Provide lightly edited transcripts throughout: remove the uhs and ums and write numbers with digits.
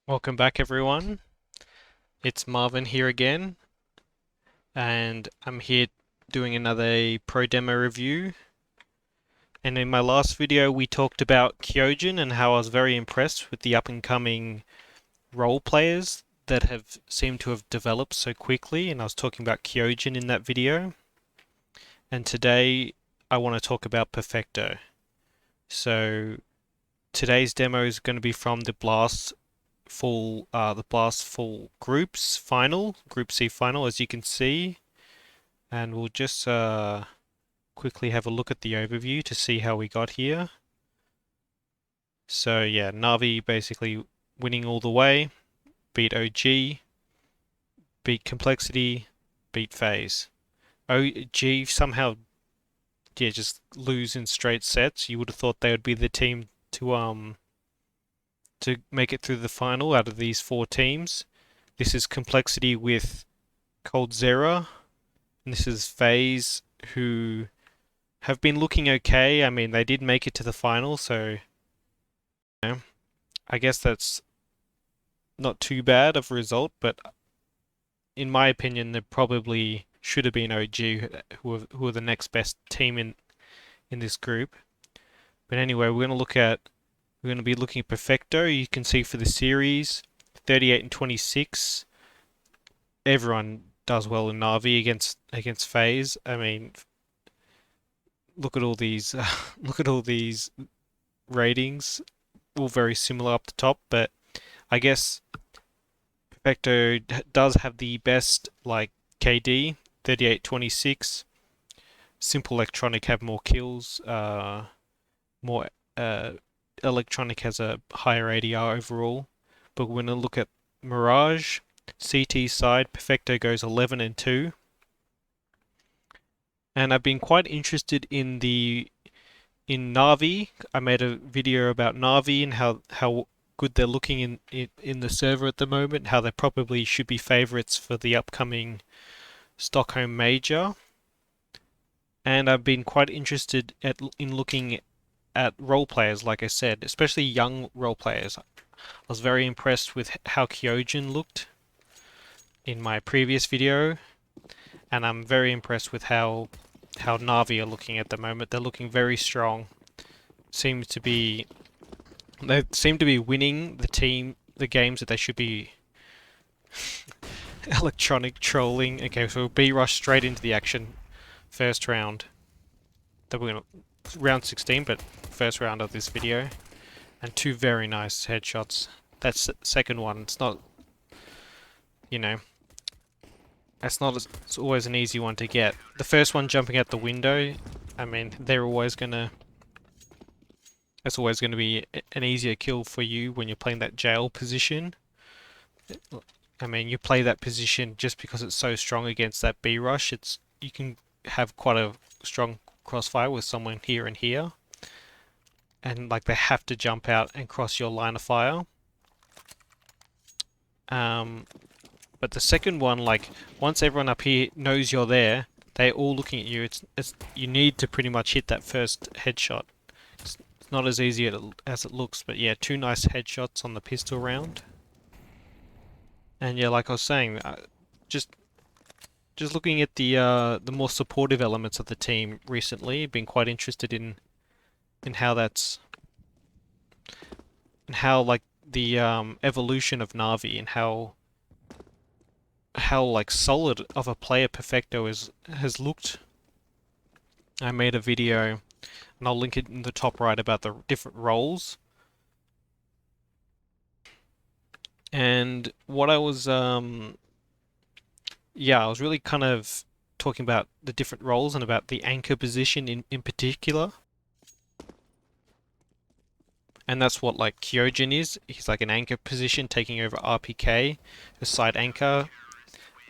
Welcome back, everyone. It's Marvin here again, and I'm here doing another pro demo review. And in my last video, we talked about Kyojin and how I was very impressed with the up-and-coming role players that have seemed to have developed so quickly. And I was talking about Kyojin in that video. And today, I want to talk about Perfecto. So today's demo is going to be from the Blast full groups final, Group C final, as you can see, and we'll just quickly have a look at the overview to see how we got here. So yeah, NAVI basically winning all the way, beat OG, beat Complexity, beat FaZe. OG somehow, yeah, just lose in straight sets. You would have thought they would be the team to make it through the final out of these four teams. This is Complexity with coldzera, and this is FaZe, who have been looking okay. I mean, they did make it to the final, so you know, I guess that's not too bad of a result, but in my opinion, they probably should have been OG, who are the next best team in this group. But anyway, we're going to be looking at Perfecto. You can see for the series, 38 and 26. Everyone does well in Navi against FaZe. I mean, look at all these look at all these ratings, all very similar up the top, but I guess Perfecto does have the best like KD, 38-26. Simple Electronic have more kills, more Electronic has a higher ADR overall. But we're going to look at Mirage, CT side, Perfecto goes 11 and 2. And I've been quite interested in NAVI. I made a video about NAVI and how good they're looking in the server at the moment, how they probably should be favorites for the upcoming Stockholm Major. And I've been quite interested in looking at role players, like I said, especially young role players. I was very impressed with how Kyojin looked in my previous video, and I'm very impressed with how Navi are looking at the moment. They're looking very strong. They seem to be winning the games that they should be. Electronic trolling. Okay, so B rush straight into the action. First round. That we're gonna round 16, but first round of this video, and two very nice headshots. That's the second one. It's not, you know, it's always an easy one to get. The first one jumping out the window, I mean, that's always going to be an easier kill for you when you're playing that jail position. I mean, you play that position just because it's so strong against that B rush. You can have quite a strong crossfire with someone here and here, and like they have to jump out and cross your line of fire. But the second one, like once everyone up here knows you're there, they're all looking at you. You need to pretty much hit that first headshot. It's not as easy as it looks, but yeah, two nice headshots on the pistol round. And yeah, like I was saying, just looking at the more supportive elements of the team recently, been quite interested in how like the evolution of Navi and how like solid of a player Perfecto has looked. I made a video, and I'll link it in the top right, about the different roles. And what I was I was really kind of talking about the different roles and about the anchor position in particular. And that's what like Kyojin is. He's like an anchor position taking over RPK, a side anchor,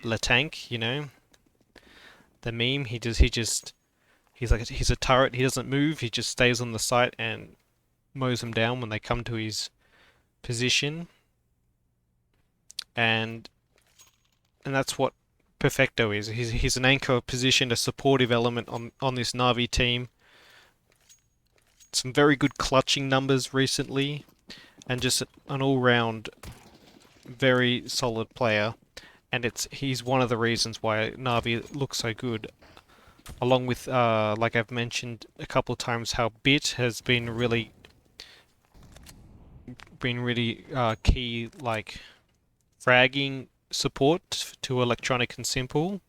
Latank, you know. The meme, he's a turret, he doesn't move, he just stays on the site and mows them down when they come to his position. And that's what Perfecto is. He's an anchor position, a supportive element on this Navi team. Some very good clutching numbers recently, and just an all-round very solid player, and he's one of the reasons why Navi looks so good. Along with, like I've mentioned a couple of times, how Bit has been really key, like fragging support to Electronic and Simple.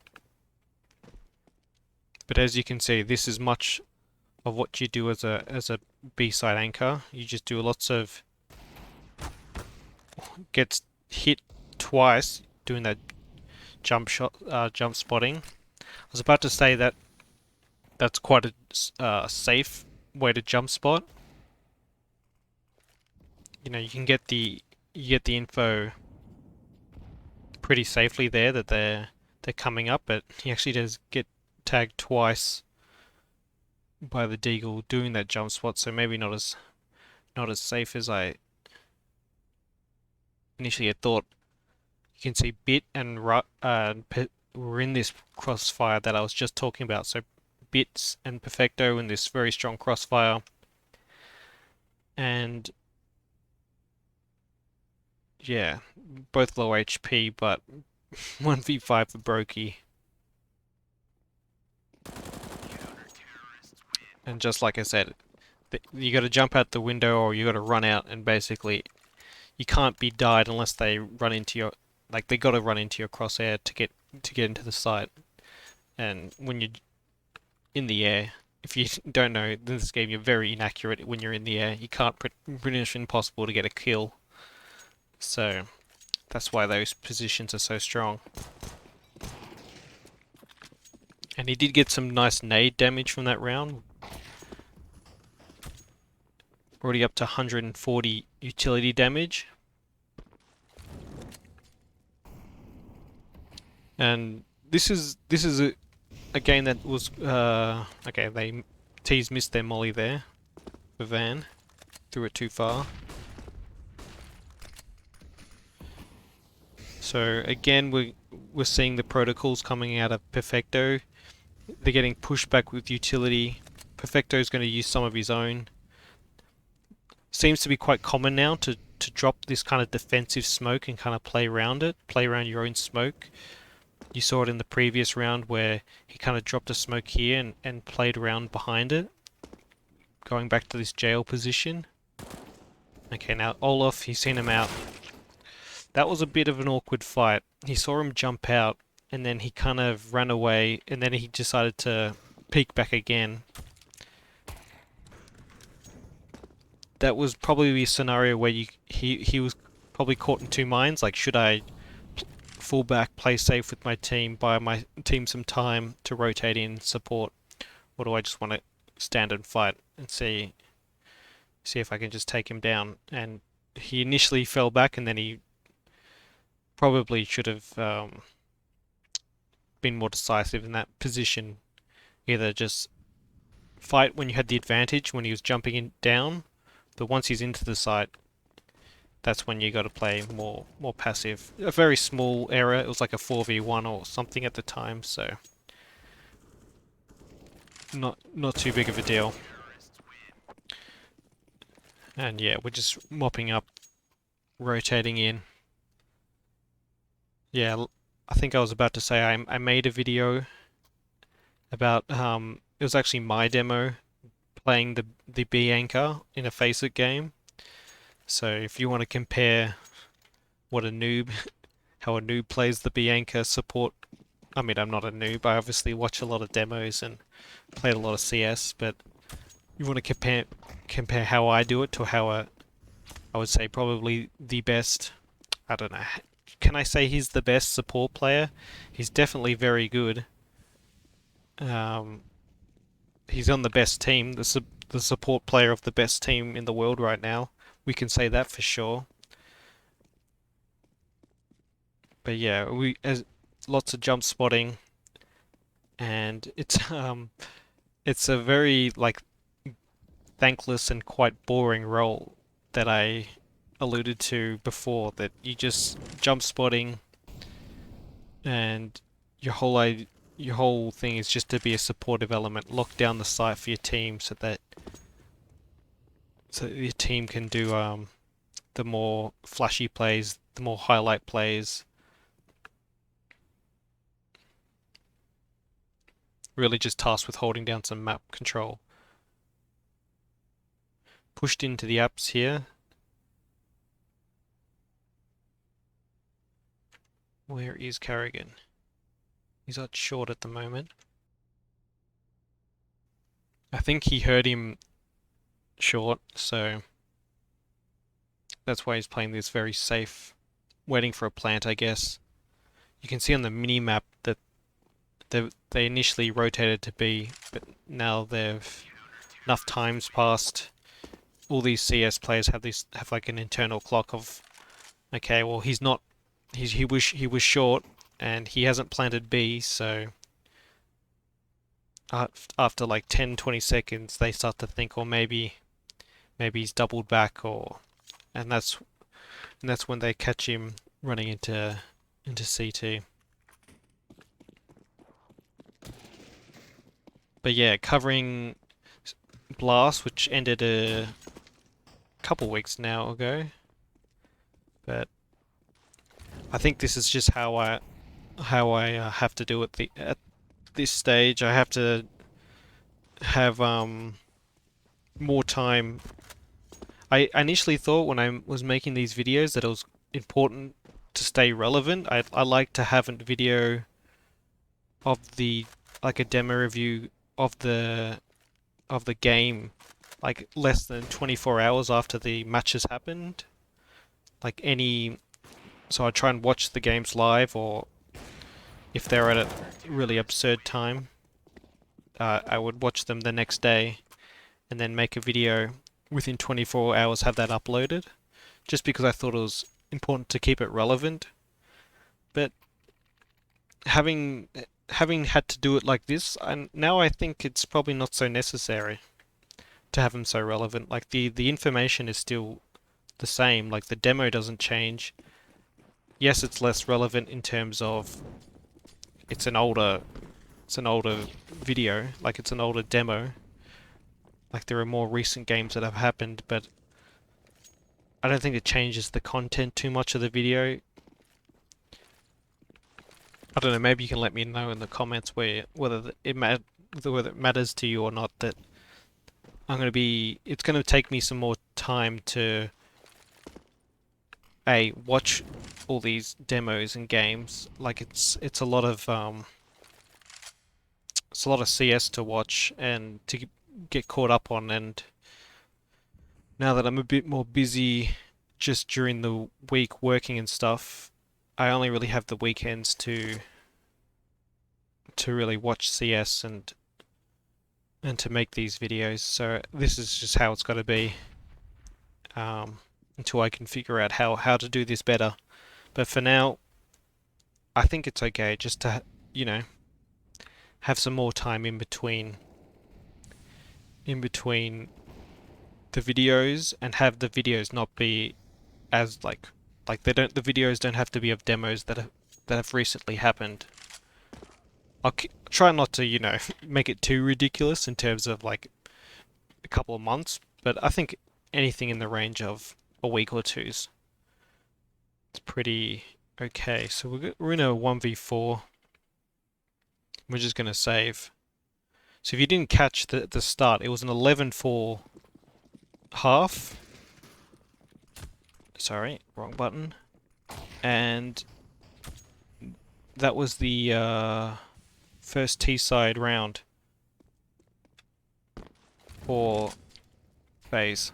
But as you can see, this is much of what you do as a B-side anchor. You just do lots of gets hit twice doing that jump spotting. I was about to say that that's quite a safe way to jump spot. You know, you get the info pretty safely there that they're coming up, but he actually does get tagged twice by the Deagle doing that jump spot, so maybe not as safe as I initially had thought. You can see Bit and were in this crossfire that I was just talking about. So Bits and Perfecto in this very strong crossfire, and yeah, both low HP, but 1v5 for Brokey. And just like I said, you got to jump out the window or you got to run out, and basically you can't be died unless they run into your, like they got to run into your crosshair to get into the site. And when you're in the air, if you don't know, in this game you're very inaccurate when you're in the air. You can't, pretty much impossible to get a kill. So that's why those positions are so strong. And he did get some nice nade damage from that round. Already up to 140 utility damage. And this is a game that was okay. Tees missed their molly there for Van, threw it too far. So again, we're seeing the protocols coming out of Perfecto. They're getting pushed back with utility. Perfecto is going to use some of his own. Seems to be quite common now to drop this kind of defensive smoke and kind of play around it, play around your own smoke. You saw it in the previous round where he kind of dropped a smoke here and played around behind it, going back to this jail position. Okay, now Olaf, he's seen him out. That was a bit of an awkward fight. He saw him jump out, and then he kind of ran away, and then he decided to peek back again. That was probably a scenario where he was probably caught in two minds, like should I fall back, play safe with my team, buy my team some time to rotate in support, or do I just want to stand and fight and see if I can just take him down? And he initially fell back, and then he probably should have been more decisive in that position. Either just fight when you had the advantage when he was jumping in down, but once he's into the site, that's when you got to play more passive. A very small error. It was like a 4v1 or something at the time, so not too big of a deal. And yeah, we're just mopping up, rotating in. Yeah, I think I was about to say I made a video about it was actually my demo playing the B anchor in a Faceit game. So if you want to compare what a noob, how a noob plays the B anchor support, I mean I'm not a noob. I obviously watch a lot of demos and played a lot of CS, but you want to compare how I do it to how I would say probably the best. I don't know. Can I say he's the best support player? He's definitely very good. He's on the best team, the support player of the best team in the world right now. We can say that for sure. But yeah, as lots of jump spotting, and it's a very like thankless and quite boring role that I alluded to before, that you just jump spotting and your whole thing is just to be a supportive element, lock down the site for your team so that your team can do the more flashy plays, the more highlight plays. Really just tasked with holding down some map control. Pushed into the apps here. Where is Carrigan? He's out short at the moment. I think he heard him short, so that's why he's playing this very safe, waiting for a plant, I guess. You can see on the mini-map that they initially rotated to B, but now they've enough times passed. All these CS players have like an internal clock of, okay, well he was short and he hasn't planted B, so after like 10-20 seconds they start to think, or maybe he's doubled back, and that's when they catch him running into CT. But yeah, covering Blast, which ended a couple weeks now ago. But I think this is just how I have to do it at this stage. I have to have more time. I initially thought when I was making these videos that it was important to stay relevant. I like to have a video of like a demo review of the game, like less than 24 hours after the match has happened. So I try and watch the games live, or if they're at a really absurd time, I would watch them the next day and then make a video within 24 hours, have that uploaded, just because I thought it was important to keep it relevant. But having had to do it like this, and now I think it's probably not so necessary to have them so relevant. Like the information is still the same, like the demo doesn't change. Yes, it's less relevant in terms of it's an older video, like it's an older demo. Like there are more recent games that have happened, but I don't think it changes the content too much of the video. I don't know, maybe you can let me know in the comments whether it matters to you or not, that it's going to take me some more time to watch all these demos and games. Like it's a lot of CS to watch and to get caught up on, and now that I'm a bit more busy just during the week working and stuff, I only really have the weekends to really watch CS and to make these videos. So this is just how it's got to be, until I can figure out how to do this better. But for now, I think it's okay just to, have some more time in between the videos, and have the videos not be as the videos don't have to be of demos that have recently happened. I'll try not to, make it too ridiculous in terms of like a couple of months, but I think anything in the range of a week or two's it's pretty okay. So we're in a 1v4. We're just going to save. So if you didn't catch the start, it was an 11-4 half. Sorry, wrong button. And that was the first T-side round for FaZe.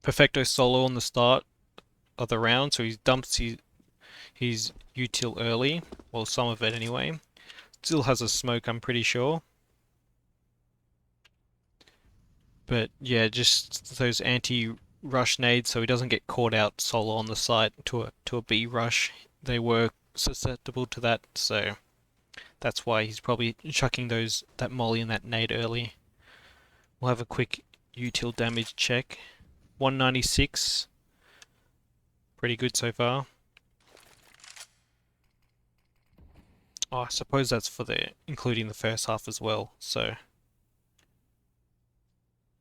Perfecto solo on the start of the round, so he dumps his util early, well, some of it anyway. Still has a smoke, I'm pretty sure. But yeah, just those anti-rush nades, so he doesn't get caught out solo on the site to a B rush. They were susceptible to that, so that's why he's probably chucking that molly and that nade early. We'll have a quick util damage check. 196. Pretty good so far. Oh, I suppose that's for the including the first half as well. So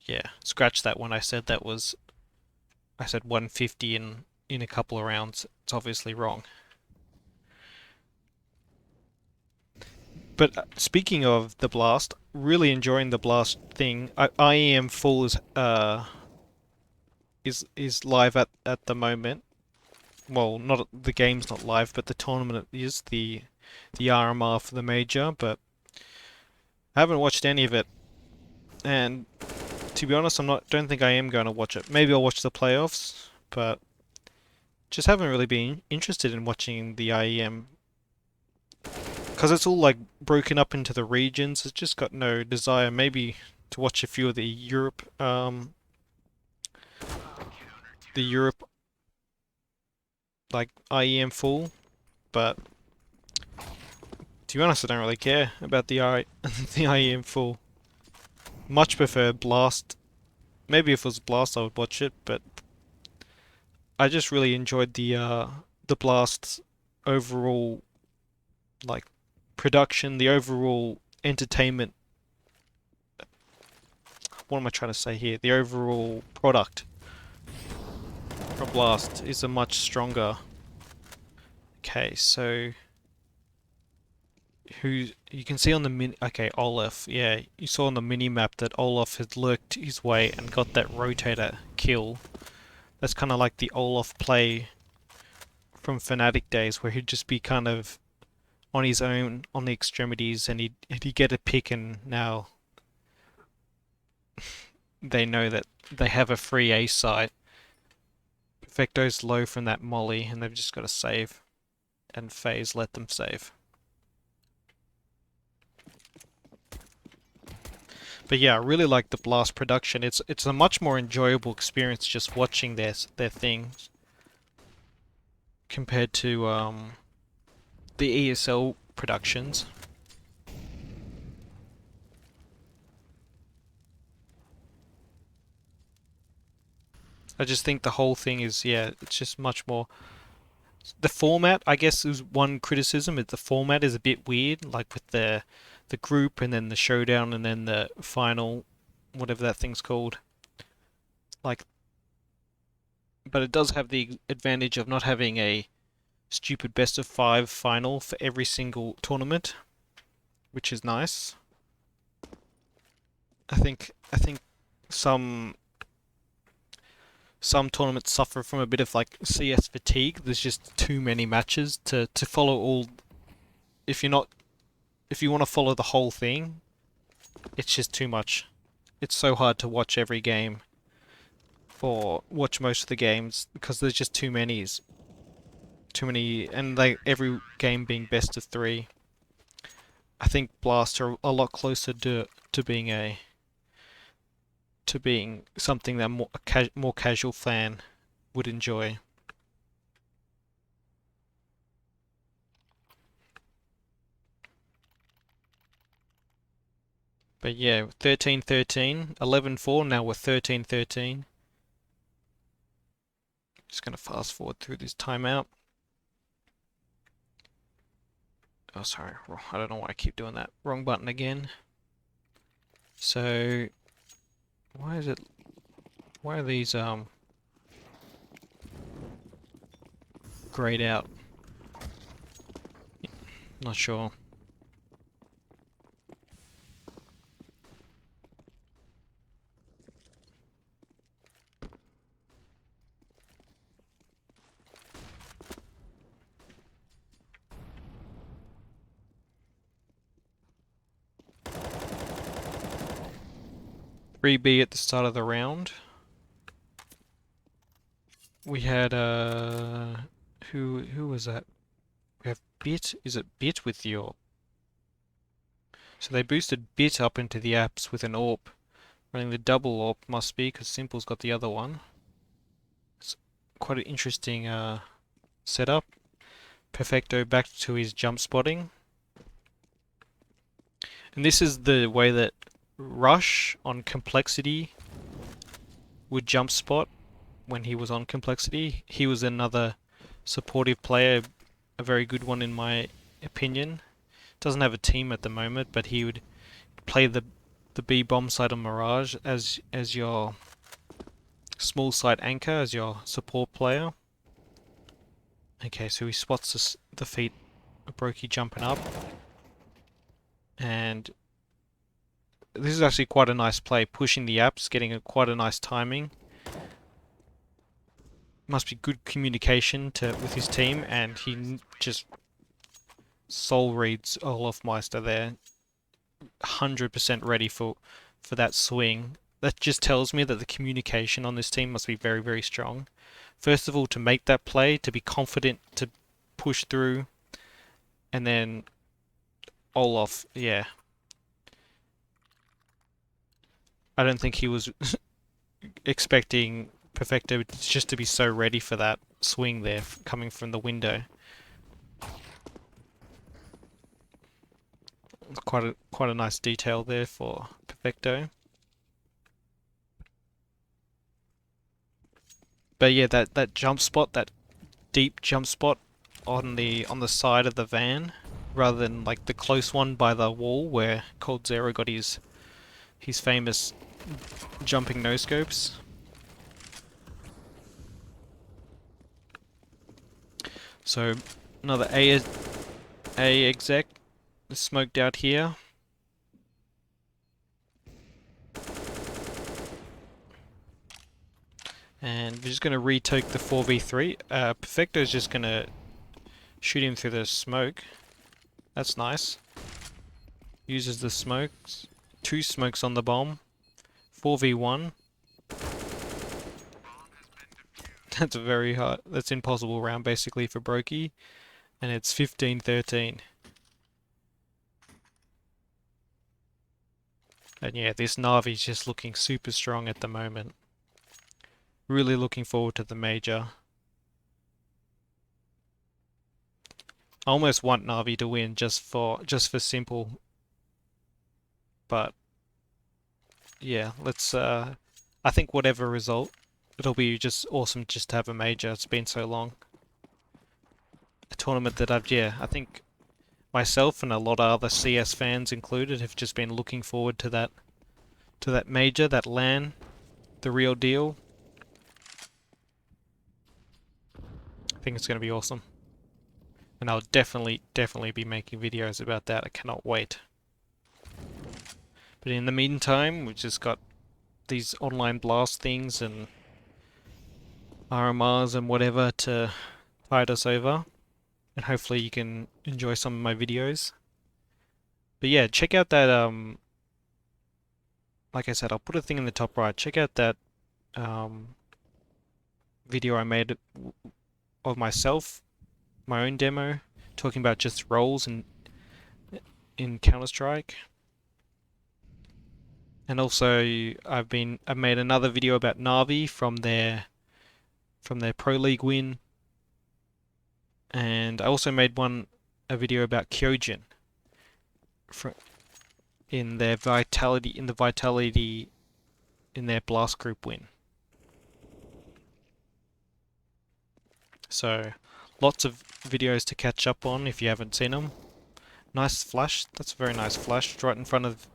yeah, scratch that one. I said 150 in a couple of rounds. It's obviously wrong. But speaking of the blast, really enjoying the blast thing. IEM full is live at the moment. Well, not the game's not live, but the tournament is the RMR for the major. But I haven't watched any of it, and to be honest, don't think I am going to watch it. Maybe I'll watch the playoffs, but just haven't really been interested in watching the IEM because it's all like broken up into the regions. It's just got no desire. Maybe to watch a few of the Europe like IEM full, but to be honest, I don't really care about the IEM full. Much prefer Blast. Maybe if it was Blast, I would watch it, but I just really enjoyed the Blast overall like production, the overall entertainment. What am I trying to say here? The overall product from Blast is a much stronger. Okay, so who you can see on the min? Okay, Olaf. Yeah, you saw on the mini map that Olaf had lurked his way and got that rotator kill. That's kind of like the Olaf play from Fnatic days, where he'd just be kind of on his own on the extremities, and he'd get a pick, and now they know that they have a free A site. Perfecto's low from that molly, and they've just got to save, and FaZe let them save. But yeah, I really like the Blast production. It's a much more enjoyable experience just watching their things compared to the ESL productions. I just think the whole thing is, yeah, it's just much more. The format, I guess, is one criticism. The format is a bit weird, like with the group and then the showdown and then the final, whatever that thing's called. Like, but it does have the advantage of not having a stupid best of five final for every single tournament, which is nice. I think some some tournaments suffer from a bit of like CS fatigue. There's just too many matches to follow all. If you're not if you want to follow the whole thing, it's just too much. It's so hard to watch every game or watch most of the games because there's just too many, and like every game being best of three. I think Blast are a lot closer to being something that more casual fan would enjoy. But yeah, 13-13, 11-4, now we're 13-13. Just gonna fast forward through this timeout. Oh, sorry, I don't know why I keep doing that. Wrong button again. So, why are these grayed out? Not sure. 3B at the start of the round. We had who was that? We have Bit. Is it Bit with the AWP? So they boosted Bit up into the apps with an AWP. Running the double AWP must be, because Simple's got the other one. It's quite an interesting setup. Perfecto back to his jump spotting. And this is the way that Rush on Complexity would jump spot when he was on Complexity. He was another supportive player, a very good one in my opinion. doesn't have a team at the moment, but he would play the B bomb side on Mirage as your small side anchor, as your support player. Okay, so he spots the feet of Brokey jumping up, and this is actually quite a nice play, pushing the apps, getting quite a nice timing. Must be good communication with his team, and he just soul reads Olafmeister there, 100% ready for that swing. That just tells me that the communication on this team must be very, very strong. First of all, to make that play, to be confident to push through, and then Olaf, yeah. I don't think he was expecting Perfecto just to be so ready for that swing there coming from the window. Quite a nice detail there for Perfecto. But yeah, that jump spot, that deep jump spot on the side of the van, rather than like the close one by the wall where Cold Zero got his famous jumping no scopes. So another A exec smoked out here. And we're just going to retoke the 4v3. Perfecto is just going to shoot him through the smoke. That's nice. Uses the smokes. 2 smokes on the bomb. 4v1. That's a very hard... That's impossible round basically for Brokey. And it's 15-13. And yeah, this Navi's just looking super strong at the moment. Really looking forward to the major. I almost want Navi to win just for simple. But yeah, let's I think whatever result, it'll be just awesome just to have a major. It's been so long. A tournament that I think myself and a lot of other CS fans included have just been looking forward to that major, that LAN, the real deal. I think it's going to be awesome. And I'll definitely be making videos about that. I cannot wait. But in the meantime, we've just got these online blast things and RMRs and whatever to tide us over. And hopefully you can enjoy some of my videos. But yeah, check out that, like I said, I'll put a thing in the top right. Check out that video I made of myself, my own demo, talking about just roles in Counter-Strike. And also I've made another video about NAVI from their Pro League win. And I also made a video about Kyojin in their Vitality in their Blast Group win. So lots of videos to catch up on if you haven't seen them. Nice flash. That's a very nice flash right in front of...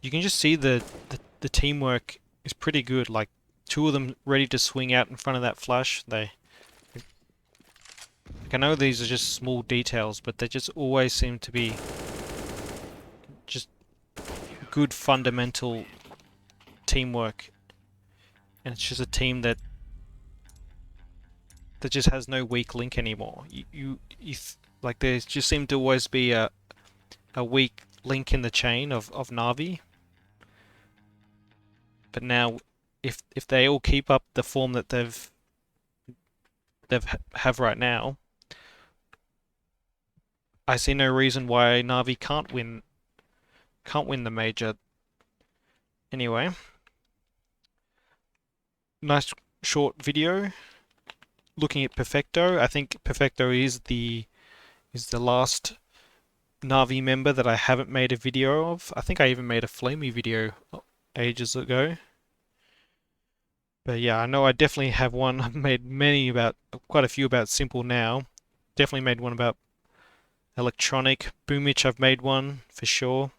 You can just see the teamwork is pretty good. Like 2 of them ready to swing out in front of that flash. Like, I know these are just small details, but they just always seem to be just good fundamental teamwork. And it's just a team that just has no weak link anymore. Like there just seem to always be a weak link in the chain of NAVI. But now, if they all keep up the form that they've have right now, I see no reason why NAVI can't win the major. Anyway, nice short video looking at Perfecto. I think Perfecto is the last NAVI member that I haven't made a video of. I think I even made a Flamey video ages ago. But yeah, I know I definitely have one. I've made quite a few about Simple now. Definitely made one about Electronic. Boomich, I've made one for sure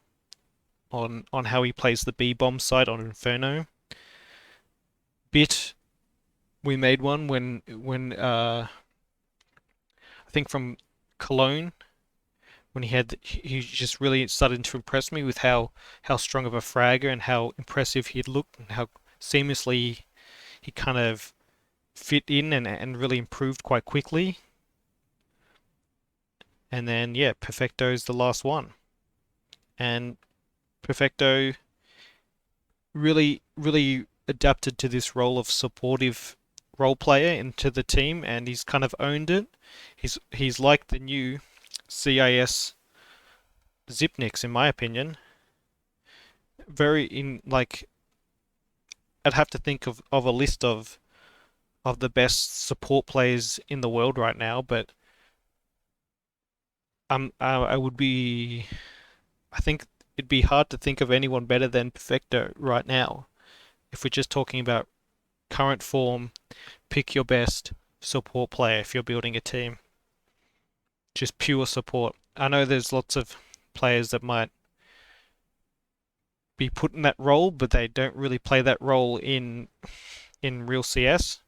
on how he plays the B-bomb side on Inferno. Bit, we made one when I think from Cologne when he just really started to impress me with how strong of a fragger and how impressive he'd looked and how seamlessly he kind of fit in and really improved quite quickly. And then yeah, Perfecto is the last one. And Perfecto really adapted to this role of supportive role player into the team, and he's kind of owned it. He's like the new CIS Zipnix, in my opinion. Very in like I'd have to think of a list of the best support players in the world right now, but I would be I think it'd be hard to think of anyone better than Perfecto right now. If we're just talking about current form, pick your best support player if you're building a team. Just pure support. I know there's lots of players that might be put in that role, but they don't really play that role in real CS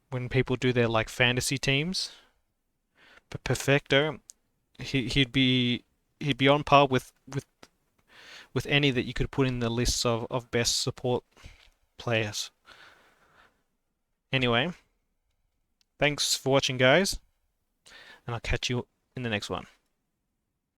when people do their like fantasy teams. But Perfecto, he'd be on par with any that you could put in the lists of best support players. Anyway, thanks for watching, guys, and I'll catch you in the next one.